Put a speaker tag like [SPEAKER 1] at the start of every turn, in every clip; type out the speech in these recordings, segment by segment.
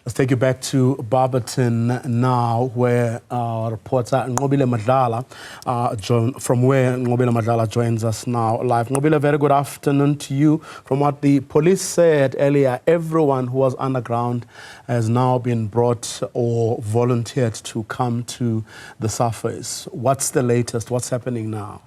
[SPEAKER 1] Let's take you back to Barberton now, where our reporter Nqobile Madlala, from where Nqobile Madlala joins us now live. Nqobile, very good afternoon to you. From what the police said earlier, everyone who was underground has now been brought or volunteered to come to the surface. What's the latest? What's happening now?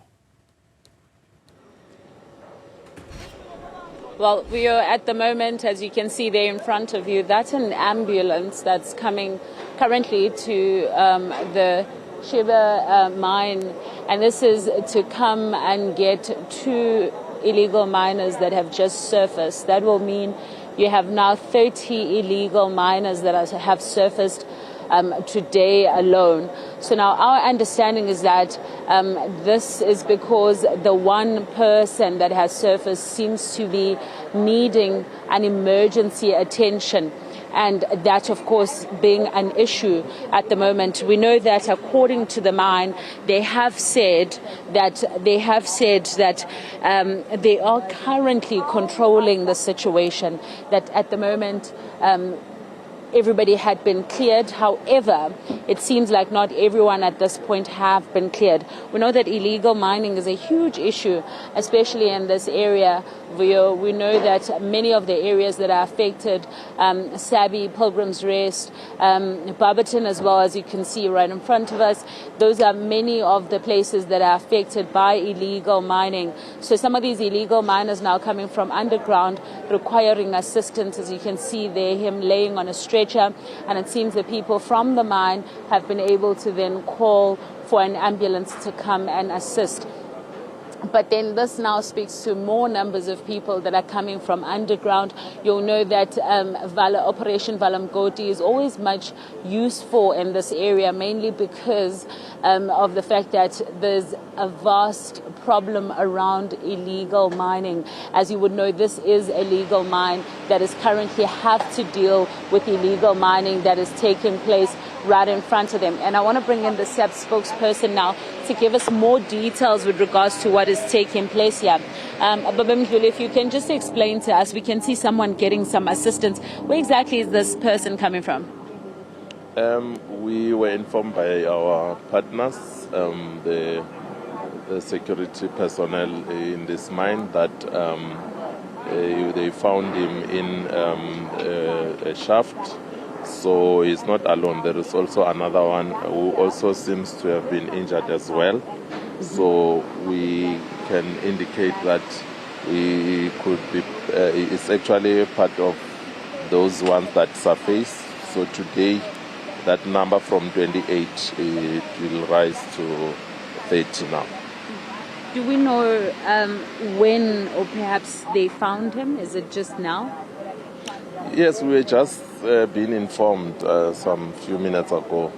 [SPEAKER 2] Well, we are at the moment, as you can see there in front of you, that's an ambulance that's coming currently to the Nqobile mine, and this is to come and get 2 illegal miners that have just surfaced. That will mean you have now 30 illegal miners that have surfaced today alone. So now our understanding is that this is because the one person that has surfaced seems to be needing an emergency attention, and that of course being an issue at the moment. We know that according to the mine, they have said that they are currently controlling the situation, that at the moment everybody had been cleared. However, it seems like not everyone at this point have been cleared. We know that illegal mining is a huge issue, especially in this area. We know that many of the areas that are affected, Sabi, Pilgrim's Rest, Barberton as well, as you can see right in front of us, those are many of the places that are affected by illegal mining. So some of these illegal miners now coming from underground requiring assistance, as you can see there, him laying on a stretcher, and it seems the people from the mine have been able to then call for an ambulance to come and assist. But then this now speaks to more numbers of people that are coming from underground. You'll know that Operation Valamgoti is always much useful in this area, mainly because of the fact that there's a vast problem around illegal mining. As you would know, this is a legal mine that is currently have to deal with illegal mining that is taking place right in front of them. And I want to bring in the SAP spokesperson now to give us more details with regards to what is taking place here. Nqobile, if you can just explain to us, we can see someone getting some assistance. Where exactly is this person coming from?
[SPEAKER 3] We were informed by our partners, the security personnel in this mine, that they found him in a shaft. So he's not alone. There is also another one who also seems to have been injured as well. So we can indicate that he could be, it's actually part of those ones that surfaced. So today, that number from 28, it will rise to 30 now.
[SPEAKER 2] Do we know when or perhaps they found him? Is it just now?
[SPEAKER 3] Yes, we were just been informed some few minutes ago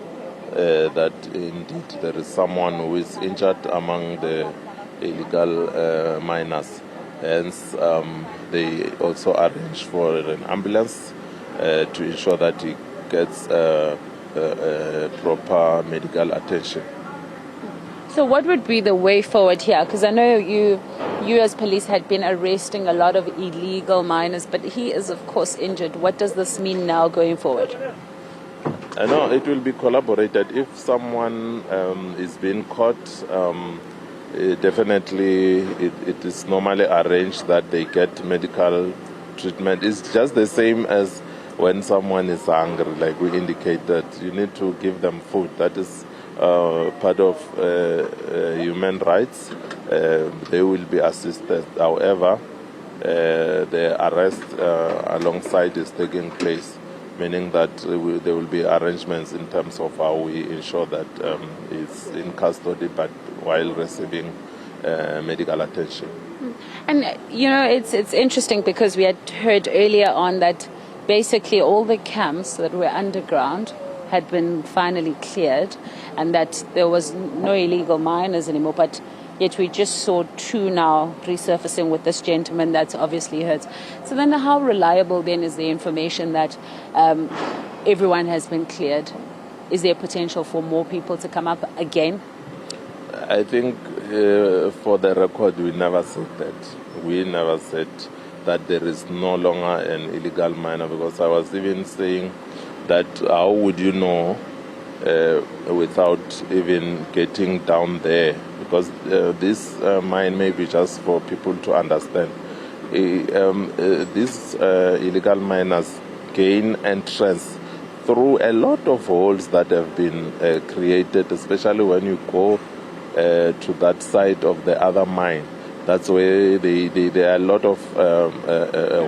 [SPEAKER 3] that indeed there is someone who is injured among the illegal miners. Hence, they also arranged for an ambulance to ensure that he gets proper medical attention.
[SPEAKER 2] So what would be the way forward here? Because I know you as police had been arresting a lot of illegal miners, but he is of course injured. What does this mean now going forward?
[SPEAKER 3] I know it will be collaborated. If someone is being caught, definitely it is normally arranged that they get medical treatment. It's just the same as when someone is hungry, like we indicated, you need to give them food. That is part of human rights. They will be assisted. However, the arrest alongside is taking place, meaning that there will be arrangements in terms of how we ensure that it's in custody but while receiving medical attention.
[SPEAKER 2] And you know, it's interesting because we had heard earlier on that basically all the camps that were underground had been finally cleared and that there was no illegal miners anymore, but yet we just saw 2 now resurfacing with this gentleman. That's obviously hurts. So then how reliable then is the information that everyone has been cleared? Is there potential for more people to come up again?
[SPEAKER 3] I think for the record, we never said that. We never said that there is no longer an illegal miner, because I was even saying that how would you know without even getting down there, because this mine may be just for people to understand. These illegal miners gain entrance through a lot of holes that have been created, especially when you go to that side of the other mine. That's where there are a lot of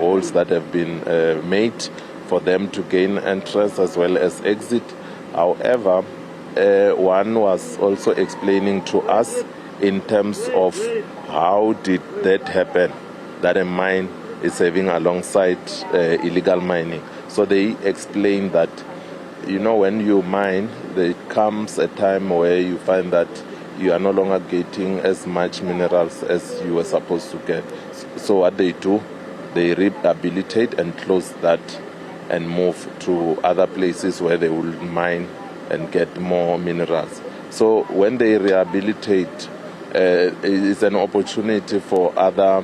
[SPEAKER 3] holes that have been made for them to gain entrance as well as exit. However, one was also explaining to us in terms of how did that happen, that a mine is having alongside illegal mining. So they explained that, you know, when you mine, there comes a time where you find that you are no longer getting as much minerals as you were supposed to get. So what they do, they rehabilitate and close that and move to other places where they will mine and get more minerals. So when they rehabilitate, it's an opportunity for other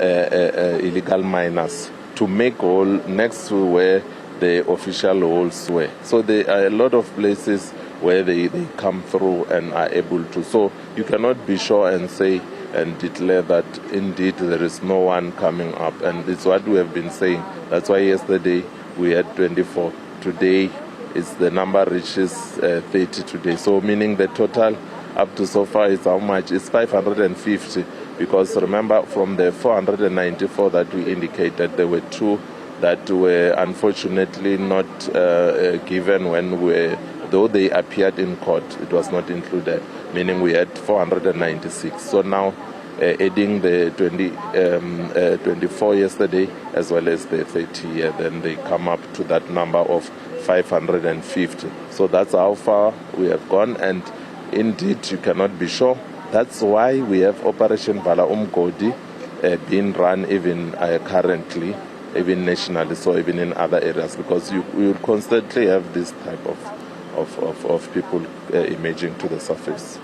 [SPEAKER 3] illegal miners to make hole next to where the official holes were. So there are a lot of places where they come through and are able to. So you cannot be sure and say and declare that indeed there is no one coming up. And it's what we have been saying. That's why yesterday we had 24. Today is the number reaches 30 today. So meaning the total up to so far is how much? It's 550. Because remember, from the 494 that we indicated, there were 2 that were unfortunately not given when though they appeared in court, it was not included, meaning we had 496. So now adding the 24 yesterday as well as the 30 here, then they come up to that number of 550. So that's how far we have gone, and indeed you cannot be sure. That's why we have Operation Vala Umgodi being run even currently, even nationally, so even in other areas, because you will constantly have this type of people emerging to the surface.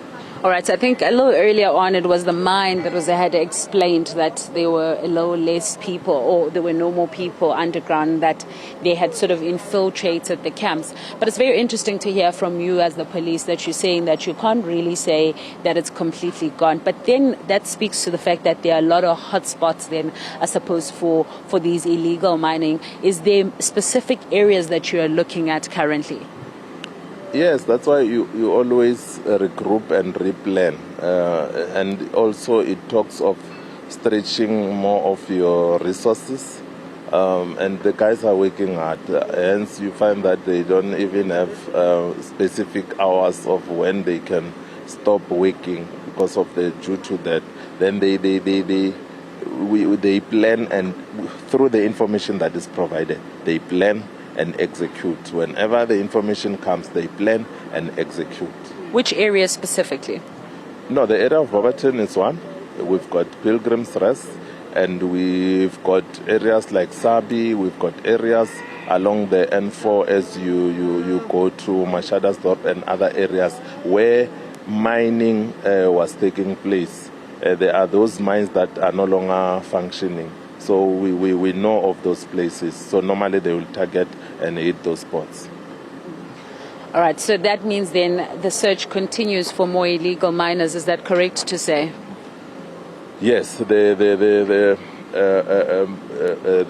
[SPEAKER 2] All right, so I think a little earlier on it was the mine that had explained that there were a little less people, or there were no more people underground, that they had sort of infiltrated the camps. But it's very interesting to hear from you as the police that you're saying that you can't really say that it's completely gone. But then that speaks to the fact that there are a lot of hotspots then, I suppose, for these illegal mining. Is there specific areas that you are looking at currently?
[SPEAKER 3] Yes, that's why you always regroup and replan. And also it talks of stretching more of your resources. And the guys are working hard. Hence, you find that they don't even have specific hours of when they can stop working because of due to that. Then they plan, and through the information that is provided, they plan and execute. Whenever the information comes, they plan and execute.
[SPEAKER 2] Which area specifically?
[SPEAKER 3] No, the area of Barberton is one. We've got Pilgrim's Rest, and we've got areas like Sabi. We've got areas along the N4 as you go to Mashadasdorp and other areas where mining was taking place. There are those mines that are no longer functioning. So we know of those places. So normally they will target and hit those spots.
[SPEAKER 2] All right, so that means then the search continues for more illegal miners. Is that correct to say?
[SPEAKER 3] Yes, the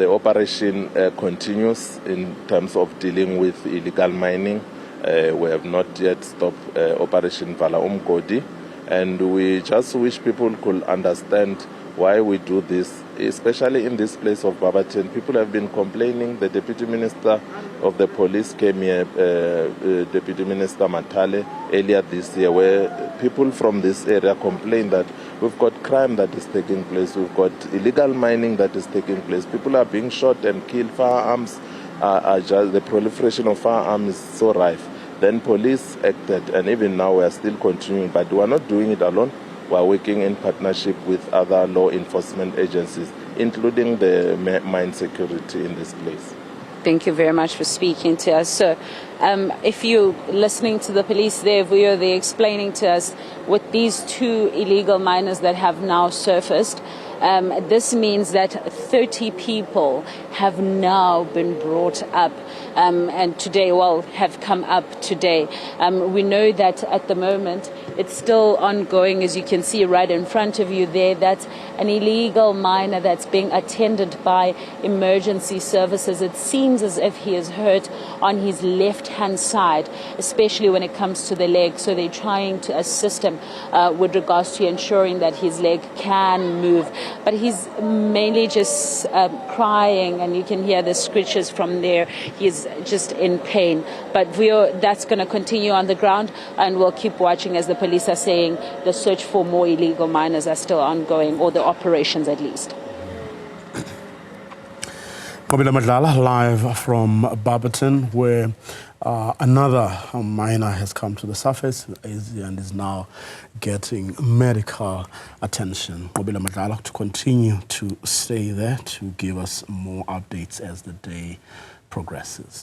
[SPEAKER 3] operation continues in terms of dealing with illegal mining. We have not yet stopped Operation Vala Umgodi, and we just wish people could understand why we do this, especially in this place of Barberton. People have been complaining. The Deputy Minister of the Police came here, Deputy Minister Matale, earlier this year, where people from this area complain that we've got crime that is taking place, we've got illegal mining that is taking place. People are being shot and killed. Firearms the proliferation of firearms is so rife. Then police acted, and even now we are still continuing, but we are not doing it alone. We are working in partnership with other law enforcement agencies, including the mine security in this place.
[SPEAKER 2] Thank you very much for speaking to us. So, if you're listening to the police there, they're explaining to us with these 2 illegal miners that have now surfaced, This means that 30 people have now been brought up and today, have come up today. We know that at the moment it's still ongoing, as you can see right in front of you there. That's an illegal miner that's being attended by emergency services. It seems as if he is hurt on his left-hand side, especially when it comes to the leg. So they're trying to assist him with regards to ensuring that his leg can move. But he's mainly just crying, and you can hear the screeches from there. He's just in pain. But that's going to continue on the ground, and we'll keep watching as the police are saying the search for more illegal miners are still ongoing, or the operations at least.
[SPEAKER 1] Nqobile Madlala, live from Barberton, where another miner has come to the surface and is now getting medical attention. Nqobile Madlala to continue to stay there to give us more updates as the day progresses.